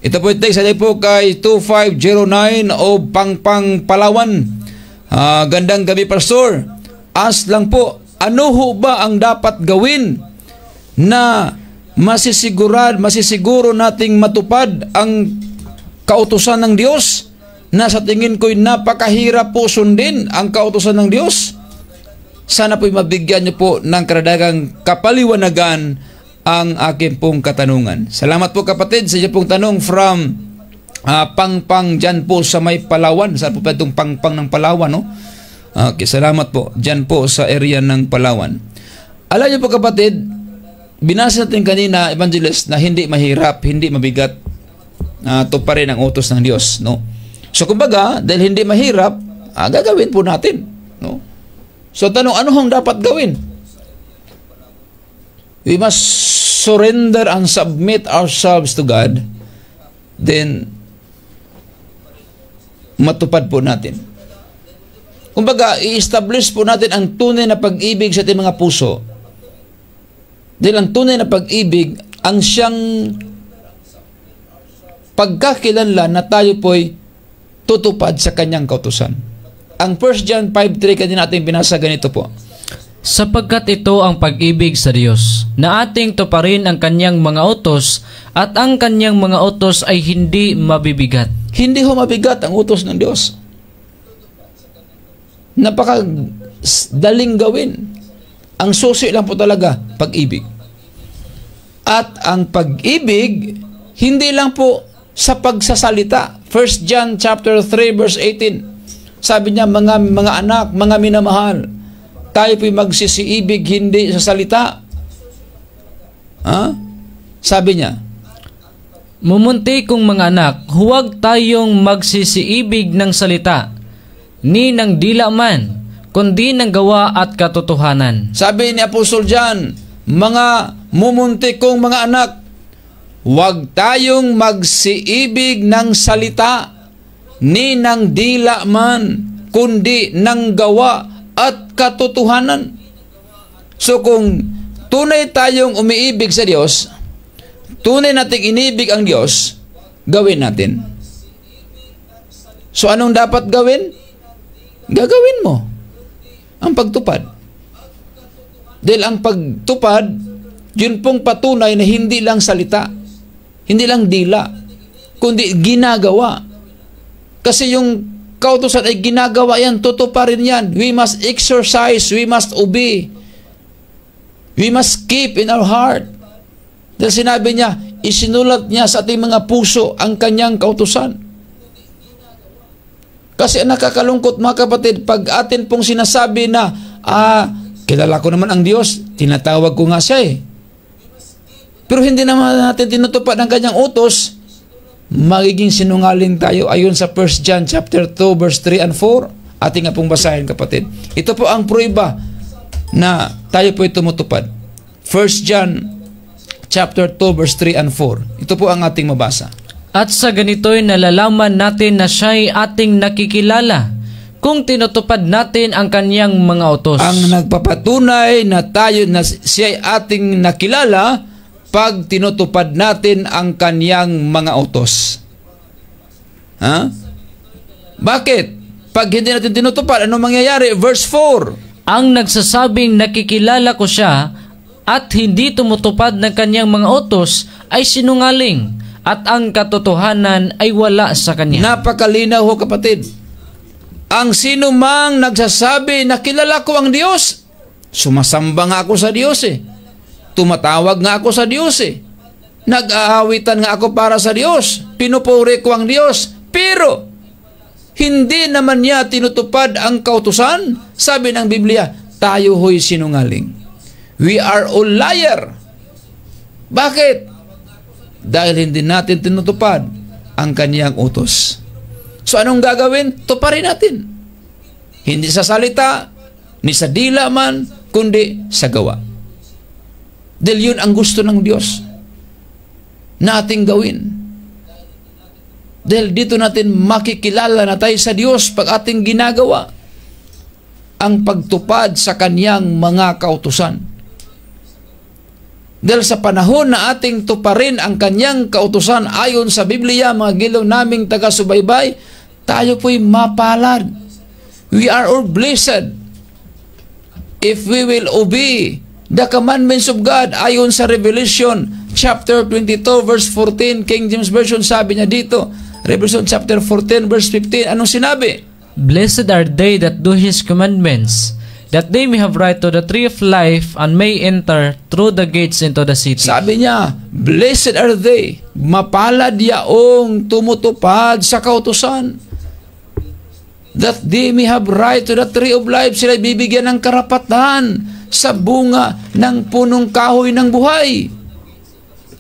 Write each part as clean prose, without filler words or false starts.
Ito po text sa po kay 2509 o Pangpang, Palawan. Gandang gabi, Pastor. Ask lang po, ano ho ba ang dapat gawin na masisiguro nating matupad ang kautusan ng Diyos na sa tingin ko'y napakahirap po sundin ang kautusan ng Diyos? Sana po'y mabigyan niyo po ng karagdagang kapaliwanagan ang aking pong katanungan. Salamat po kapatid sa inyo pong tanong from Pangpang dyan po sa may Palawan. Saan po pa itong Pangpang ng Palawan, no? Okay, salamat po. Dyan po sa area ng Palawan. Alam niyo po kapatid, binasa natin kanina, Evangelist, na hindi mahirap, hindi mabigat tuparin ang utos ng Diyos, no? So kumbaga, dahil hindi mahirap, gagawin po natin, no? So tanong, ano hong dapat gawin? We must surrender and submit ourselves to God, then matupad po natin. Kumbaga, i-establish po natin ang tunay na pag-ibig sa ating mga puso. Dahil ang tunay na pag-ibig, ang siyang pagkakilanlan na tayo po'y tutupad sa kanyang kautusan. Ang 1 John 5:3 kanina natin binasa, ganito po. Sapagkat ito ang pag-ibig sa Diyos, na ating tuparin ang kanyang mga utos, at ang kanyang mga utos ay hindi mabibigat. Hindi ho mabigat ang utos ng Diyos. Napakadaling gawin. Ang susi lang po talaga, pag-ibig. At ang pag-ibig, hindi lang po sa pagsasalita. 1 John chapter 3 verse 18. Sabi niya, mga anak, mga minamahal, tayo po'y magsisiibig hindi sa salita. Sabi niya, Mumunti kong mga anak, huwag tayong magsisiibig ng salita, ni ng dila man, kundi ng gawa at katotohanan. Sabi ni Apostol John, mga mumunti kong mga anak, huwag tayong magsiibig ng salita, ni ng dila man, kundi ng gawa at katotohanan. So kung tunay tayong umiibig sa Diyos, tunay nating inibig ang Diyos, gawin natin. So anong dapat gawin? Gagawin mo ang pagtupad. Dahil ang pagtupad, yun pong patunay na hindi lang salita, hindi lang dila, kundi ginagawa. Kasi yung kautusan ay ginagawa yan, tutuparin yan. We must exercise, we must obey. We must keep in our heart. Dahil sinabi niya, isinulat niya sa ating mga puso ang kanyang kautusan. Kasi nakakalungkot mga kapatid, pag atin pong sinasabi na, kilala ko naman ang Diyos, tinatawag ko nga siya eh. Pero hindi naman natin tinutupad ang kanyang utos, magiging sinungaling tayo ayon sa 1 John chapter 2 verse 3 and 4. Ating nga pong basahin kapatid. Ito po ang prueba na tayo po tumutupad. 1 John chapter 2 verse 3 and 4. Ito po ang ating mabasa. At sa ganito'y nalalaman natin na siya'y ating nakikilala, kung tinutupad natin ang kanyang mga utos. Ang nagpapatunay na tayo na siya'y ating nakilala pag tinutupad natin ang kanyang mga utos. Bakit? Pag hindi natin tinutupad, anong mangyayari? Verse 4. Ang nagsasabing nakikilala ko siya at hindi tumutupad ng kanyang mga utos ay sinungaling, at ang katotohanan ay wala sa kanya. Napakalinaw ho kapatid. Ang sino mang nagsasabi na kilala ko ang Diyos, sumasamba nga ako sa Diyos eh. Tumatawag nga ako sa Diyos eh. Nag-aawitan nga ako para sa Diyos. Pinupuri ko ang Diyos. Pero, hindi naman niya tinutupad ang kautusan. Sabi ng Biblia, tayo ho'y sinungaling. We are all liar. Bakit? Dahil hindi natin tinutupad ang kaniyang utos. So anong gagawin? Tuparin natin. Hindi sa salita, ni sa dila man, kundi sa gawa. Dahil yun ang gusto ng Diyos na ating gawin. Dahil dito natin makikilala na tayo sa Diyos pag ating ginagawa ang pagtupad sa kaniyang mga kautusan. Dahil sa panahon na ating tuparin ang kanyang kautusan ayon sa Biblia, mga gilaw naming taga-subaybay, tayo po'y mapalad. We are all blessed if we will obey the commandments of God ayon sa Revelation chapter 22 verse 14, King James Version, sabi niya dito, Revelation chapter 14 verse 15, anong sinabi? Blessed are they that do His commandments, that they may have right to the tree of life and may enter through the gates into the city. Sabi niya, blessed are they, mapalad yaong tumutupad sa kautusan, that they may have right to the tree of life. Sila bibigyan ng karapatan sa bunga ng punong kahoy ng buhay,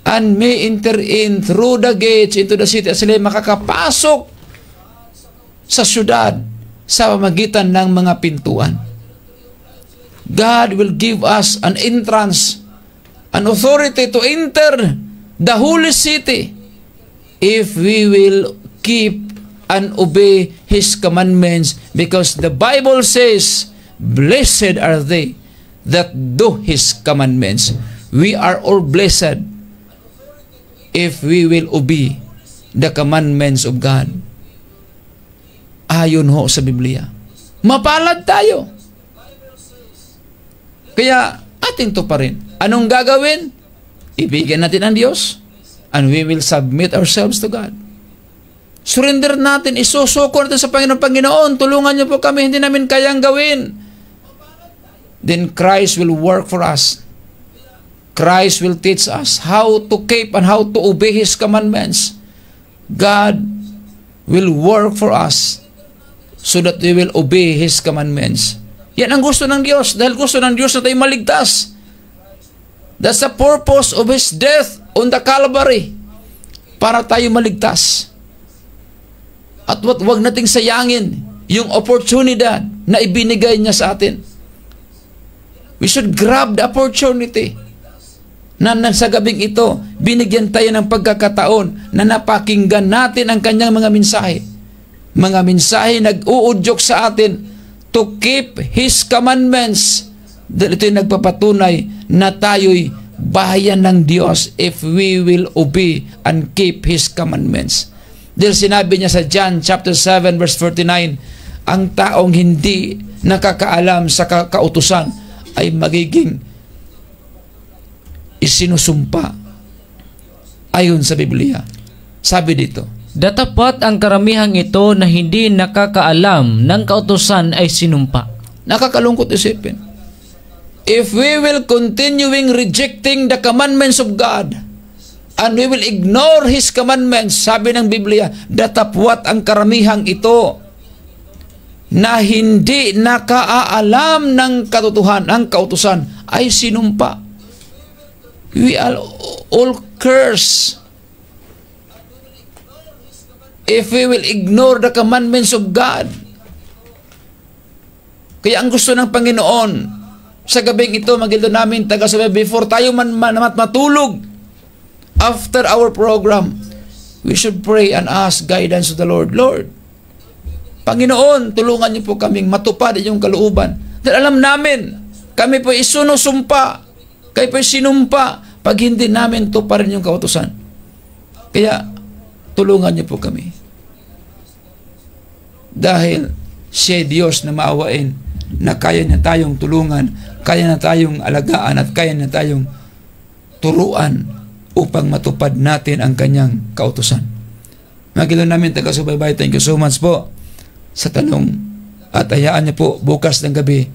and may enter in through the gates into the city. At sila makakapasok sa syudad sa pamamagitan ng mga pintuan. God will give us an entrance, an authority to enter the holy city if we will keep and obey His commandments, because the Bible says, blessed are they that do His commandments. We are all blessed if we will obey the commandments of God. Ayon ho sa Biblia, mapalad tayo. Kaya ating to pa rin. Anong gagawin? Ibigyan natin ang Diyos, and we will submit ourselves to God. Surrender natin, isusuko natin sa Panginoon. Panginoon, tulungan niyo po kami, hindi namin kayang gawin. Then Christ will work for us. Christ will teach us how to keep and how to obey His commandments. God will work for us so that we will obey His commandments. Yan ang gusto ng Diyos, dahil gusto ng Diyos na tayo maligtas. That's the purpose of His death on the Calvary, para tayo maligtas. At wag nating sayangin yung oportunidad na ibinigay niya sa atin. We should grab the opportunity na sa gabing ito, binigyan tayo ng pagkakataon na napakinggan natin ang kanyang mga mensahe. Mga mensahe nag-uudyok sa atin to keep His commandments. Dahil ito'y nagpapatunay na tayo'y bahayan ng Diyos if we will obey and keep His commandments. Dahil sinabi niya sa John chapter 7 verse 49, ang taong hindi nakakaalam sa kautusan ay magiging isinusumpa ayon sa Biblia. Sabi dito, datapat ang karamihang ito na hindi nakakaalam ng kautusan ay sinumpa. Nakakalungkot isipin. If we will continuing rejecting the commandments of God and we will ignore His commandments, sabi ng Biblia, datapwat ang karamihang ito na hindi nakaalam ng katotohanan, ang kautusan ay sinumpa. We are all cursed if we will ignore the commandments of God. Kaya ang gusto ng Panginoon sa gabing ito, magildo namin taga-sabay, before tayo matulog, after our program, we should pray and ask guidance of the Lord. Lord, Panginoon, tulungan niyo po kaming matupad inyong kalooban. Dahil alam namin, kami po isunusumpa, kayo po sinumpa, pag hindi namin tuparin yung kautusan. Kaya, tulungan niyo po kami. Dahil siya Diyos na maawain, na kaya niya tayong tulungan, kaya na tayong alagaan, at kaya na tayong turuan upang matupad natin ang kanyang kautusan. Magilo namin taga-subaybay, thank you so much po sa tanong, at hayaan niyo po bukas ng gabi